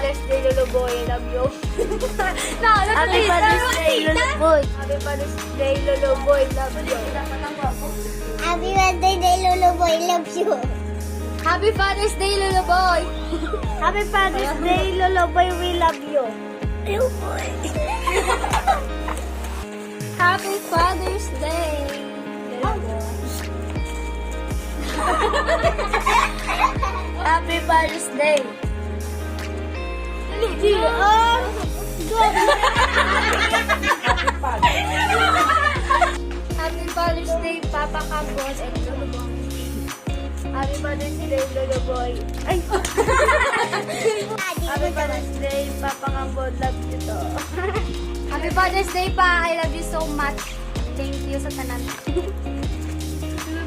Father's Day, Lolo Boy. I love you. Happy Father's Day, Lolo Boy. Happy Father's Day, Lolo Boy. Love you. Happy Father's Day, Lolo Boy. Love you. Happy Father's Day, Lolo Boy. Happy Father's Day, Lolo Boy. We love you. Lolo Boy. Happy Father's Day, Lolo Boy. Happy Father's Day. Happy Father's Day, Papa Campos and Lolo Boy. Happy Father's Day, Lolo Boy. Ay! Happy Father's Day, Papa Campos. Love you to. Happy Father's Day, Pa. I love you so much. Thank you sa tanan.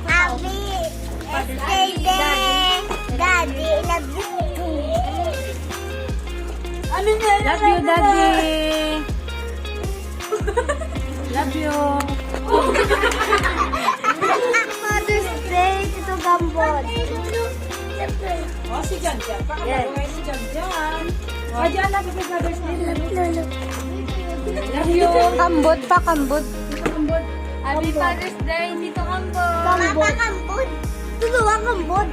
Happy Father's Day. Daddy, love you too. Ano na? Love you, Daddy. Love you. Father's Day, Tito Gambon. Oh, si Jan Jan. Pakapagay si Jan Jan. Oh, Jan, happy Father's Day. Love you. Kambot pa, kambot. Kambod. Happy Father's Day, Tito Kambot. Papa Kambon. Tuluwa Kambon.